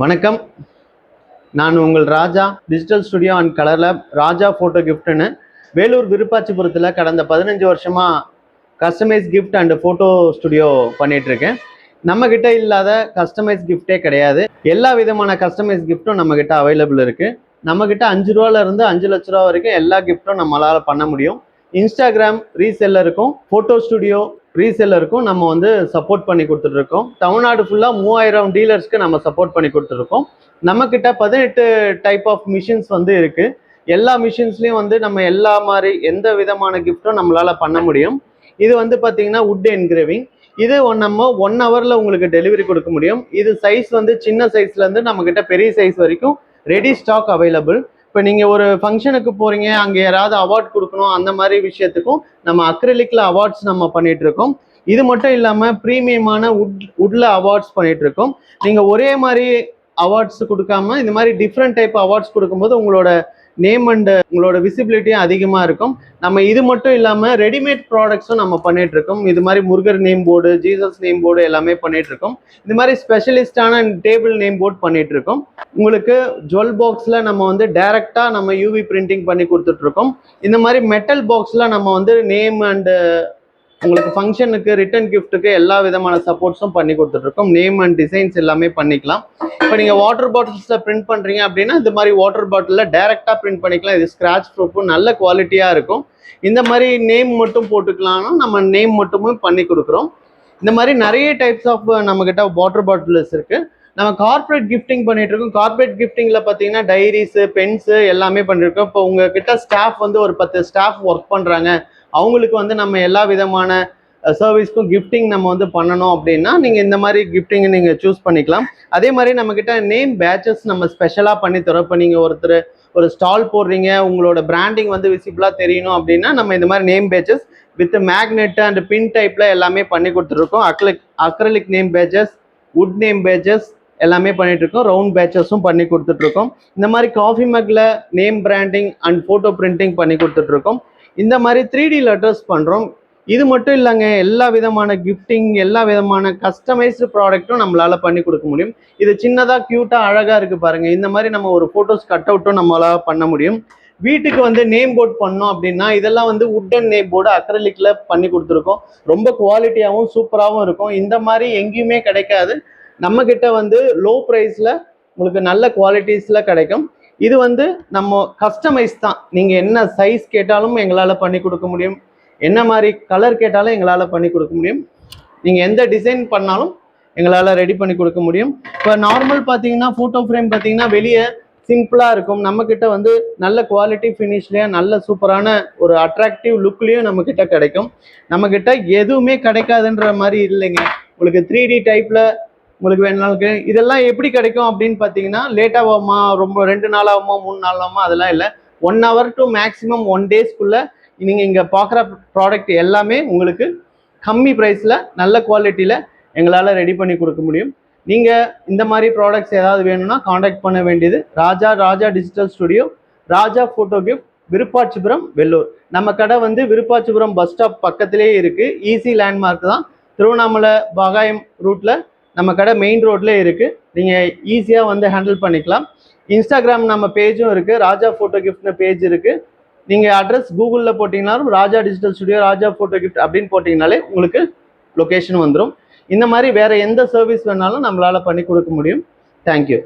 வணக்கம். நான் உங்கள் Raja digital studio and colour lab Raja photo கிஃப்ட்னு வேலூர் விருப்பாச்சிபுரத்தில் கடந்த 15 வருஷமாக customize gift and photo studio பண்ணிகிட்ருக்கேன். நம்மக்கிட்ட இல்லாத கஸ்டமைஸ் கிஃப்டே கிடையாது. எல்லா விதமான கஸ்டமைஸ் கிஃப்ட்டும் நம்மக்கிட்ட அவைலபிள் இருக்குது. நம்மக்கிட்ட 5 ரூபாயிலிருந்து 5 லட்ச ரூபா வரைக்கும் எல்லா கிஃப்ட்டும் நம்மளால் பண்ண முடியும். இன்ஸ்டாகிராம் ரீசெல்லருக்கும் ஃபோட்டோ ஸ்டுடியோ ரீசெல்லருக்கும் நம்ம வந்து சப்போர்ட் பண்ணி கொடுத்துட்ருக்கோம். தமிழ்நாடு ஃபுல்லாக 3000 டீலர்ஸ்க்கு நம்ம சப்போர்ட் பண்ணி கொடுத்துருக்கோம். நம்மக்கிட்ட 18 டைப் ஆஃப் மிஷின்ஸ் வந்து இருக்குது. எல்லா மிஷின்ஸ்லேயும் வந்து நம்ம எல்லா மாதிரி எந்த விதமான கிஃப்ட்டும் நம்மளால் பண்ண முடியும். இது வந்து பார்த்தீங்கன்னா வுட் என்கிரேவிங். இது நம்ம 1 ஹவரில் உங்களுக்கு டெலிவரி கொடுக்க முடியும். இது சைஸ் வந்து சின்ன சைஸ்லேருந்து நம்மக்கிட்ட பெரிய சைஸ் வரைக்கும் ரெடி ஸ்டாக் அவைலபிள். இப்போ நீங்கள் ஒரு ஃபங்க்ஷனுக்கு போகிறீங்க, அங்கே யாராவது அவார்ட் கொடுக்கணும், அந்த மாதிரி விஷயத்துக்கும் நம்ம அக்ரிலிக்கில் அவார்ட்ஸ் நம்ம பண்ணிகிட்ருக்கோம். இது மட்டும் இல்லாமல் ப்ரீமியமான வுட்டில் அவார்ட்ஸ் பண்ணிகிட்ருக்கோம். நீங்கள் ஒரே மாதிரி அவார்ட்ஸ் கொடுக்காம இந்த மாதிரி டிஃப்ரெண்ட் டைப் அவார்ட்ஸ் கொடுக்கும்போது உங்களோட நேம் அண்ட் உங்களோட விசிபிலிட்டியும் அதிகமாக இருக்கும். நம்ம இது மட்டும் இல்லாமல் ரெடிமேட் ப்ராடக்ட்ஸும் நம்ம பண்ணிகிட்ருக்கோம். இது மாதிரி Murugar name board, Jesus name board எல்லாமே பண்ணிகிட்ருக்கோம். இந்த மாதிரி ஸ்பெஷலிஸ்டான டேபிள் நேம் போர்டு பண்ணிகிட்ருக்கோம். உங்களுக்கு ஜுவல் பாக்ஸில் நம்ம வந்து டைரெக்டாக நம்ம யூவி பிரிண்டிங் பண்ணி கொடுத்துட்ருக்கோம். இந்த மாதிரி மெட்டல் பாக்ஸில் நம்ம வந்து நேம் அண்டு உங்களுக்கு ஃபங்க்ஷனுக்கு ரிட்டன் கிஃப்ட்டுக்கு எல்லா விதமான சப்போர்ட்ஸும் பண்ணி கொடுத்துட்ருக்கோம். நேம் அண்ட் டிசைன்ஸ் எல்லாமே பண்ணிக்கலாம். இப்போ நீங்கள் வாட்டர் பாட்டில்ஸில் பிரிண்ட் பண்ணுறீங்க அப்படின்னா இந்த மாதிரி வாட்டர் பாட்டிலில் டைரெக்டாக பிரிண்ட் பண்ணிக்கலாம். இது ஸ்க்ராட்ச் ப்ரூஃபும் நல்ல குவாலிட்டியாக இருக்கும். இந்த மாதிரி நேம் மட்டும் போட்டுக்கலாம்னா நம்ம நேம் மட்டுமே பண்ணி கொடுக்குறோம். இந்த மாதிரி நிறைய டைப்ஸ் ஆஃப் நம்மக்கிட்ட வாட்டர் பாட்டில்ஸ் இருக்குது. நம்ம கார்பரேட் கிஃப்டிங் பண்ணிகிட்ருக்கோம். கார்பரேட் கிஃப்டிங்கில் பார்த்தீங்கன்னா டைரிஸு, பென்ஸு எல்லாமே பண்ணியிருக்கோம். இப்போ உங்ககிட்ட ஸ்டாஃப் வந்து ஒரு 10 ஸ்டாஃப் ஒர்க் பண்ணுறாங்க, அவங்களுக்கு வந்து நம்ம எல்லா விதமான சர்வீஸ்க்கும் கிஃப்டிங் நம்ம வந்து பண்ணணும் அப்படின்னா நீங்கள் இந்த மாதிரி கிஃப்டிங் நீங்கள் சூஸ் பண்ணிக்கலாம். அதே மாதிரி நம்மக்கிட்ட நேம் பேட்சஸ் நம்ம ஸ்பெஷலாக பண்ணி தரோம். இப்போ நீங்கள் ஒரு ஸ்டால் போடுறீங்க, உங்களோட பிராண்டிங் வந்து விசிபிளாக தெரியணும் அப்படின்னா நம்ம இந்த மாதிரி name patches with magnet and pin டைப்பில் எல்லாமே பண்ணி கொடுத்துருக்கோம். Acrylic name patches, wood name patches எல்லாமே பண்ணிகிட்ருக்கோம். ரவுண்ட் பேட்சஸும் பண்ணி கொடுத்துட்ருக்கோம். இந்த மாதிரி காஃபி மக்கில் name branding and photo printing பண்ணி கொடுத்துட்ருக்கோம். இந்த மாதிரி 3D லெட்டர்ஸ் பண்ணுறோம். இது மட்டும் இல்லைங்க, எல்லா விதமான கிஃப்டிங், எல்லா விதமான கஸ்டமைஸ்டு ப்ராடக்ட்டும் நம்மளால் பண்ணி கொடுக்க முடியும். இது சின்னதாக க்யூட்டாக அழகாக இருக்குது பாருங்கள். இந்த மாதிரி நம்ம ஒரு ஃபோட்டோஸ் கட் அவுட்டும் நம்மளால் பண்ண முடியும். வீட்டுக்கு வந்து நேம் போர்டு பண்ணோம் அப்படின்னா இதெல்லாம் வந்து வுட்டன் நேம் போர்டு அக்ரலிக்கில் பண்ணி கொடுத்துருக்கோம். ரொம்ப குவாலிட்டியாகவும் சூப்பராகவும் இருக்கும். இந்த மாதிரி எங்கேயுமே கிடைக்காது. நம்மக்கிட்ட வந்து லோ ப்ரைஸில் உங்களுக்கு நல்ல குவாலிட்டிஸில் கிடைக்கும். இது வந்து நம்ம கஸ்டமைஸ் தான். நீங்கள் என்ன சைஸ் கேட்டாலும் எங்களால் பண்ணி கொடுக்க முடியும். என்ன மாதிரி கலர் கேட்டாலும் எங்களால் பண்ணி கொடுக்க முடியும். நீங்கள் எந்த டிசைன் பண்ணாலும் எங்களால் ரெடி பண்ணி கொடுக்க முடியும். இப்போ நார்மல் பார்த்தீங்கன்னா ஃபோட்டோ ஃப்ரேம் பார்த்தீங்கன்னா வெளியே சிம்பிளாக இருக்கும். நம்மக்கிட்ட வந்து நல்ல குவாலிட்டி ஃபினிஷ்லேயே நல்ல சூப்பரான ஒரு அட்ராக்டிவ் லுக்லேயும் நம்மக்கிட்ட கிடைக்கும். நம்மக்கிட்ட எதுவுமே கிடைக்காதுன்ற மாதிரி இல்லைங்க. உங்களுக்கு 3D டைப்பில் உங்களுக்கு வேணாலும் இதெல்லாம் எப்படி கிடைக்கும் அப்படின்னு பார்த்தீங்கன்னா லேட்டாக ஆகுமா, ரொம்ப 2 நாள் ஆகுமா, 3 நாள் ஆகுமா, அதெல்லாம் இல்லை. 1 ஹவர் டு மேக்ஸிமம் 1 டேஸ்க்குள்ளே நீங்கள் இங்கே பார்க்குற ப்ராடக்ட் எல்லாமே உங்களுக்கு கம்மி ப்ரைஸில் நல்ல குவாலிட்டியில் எங்களால் ரெடி பண்ணி கொடுக்க முடியும். நீங்கள் இந்த மாதிரி ப்ராடக்ட்ஸ் ஏதாவது வேணும்னா காண்டாக்ட் பண்ண வேண்டியது ராஜா டிஜிட்டல் ஸ்டுடியோ, ராஜா ஃபோட்டோ கிஃப்ட், விருப்பாச்சிபுரம், வெள்ளூர். நம்ம கடை வந்து விருப்பாச்சிபுரம் பஸ் ஸ்டாப் பக்கத்திலே இருக்குது. ஈஸி லேண்ட்மார்க் தான். திருவண்ணாமலை பாகாயம் ரூட்டில் நம்ம கடை மெயின் ரோட்லேயே இருக்குது. நீங்கள் ஈஸியாக வந்து ஹேண்டில் பண்ணிக்கலாம். இன்ஸ்டாகிராம் நம்ம பேஜும் இருக்குது, ராஜா ஃபோட்டோ கிஃப்ட்னு பேஜ் இருக்குது. நீங்கள் அட்ரஸ் கூகுளில் போட்டிங்கனாலும் ராஜா டிஜிட்டல் ஸ்டுடியோ, ராஜா ஃபோட்டோ கிஃப்ட் அப்படின்னு போட்டிங்கனாலே உங்களுக்கு லொக்கேஷன் வந்துடும். இந்த மாதிரி வேறு எந்த சர்வீஸ் வேணாலும் நம்மளால் பண்ணி கொடுக்க முடியும். தேங்க்யூ.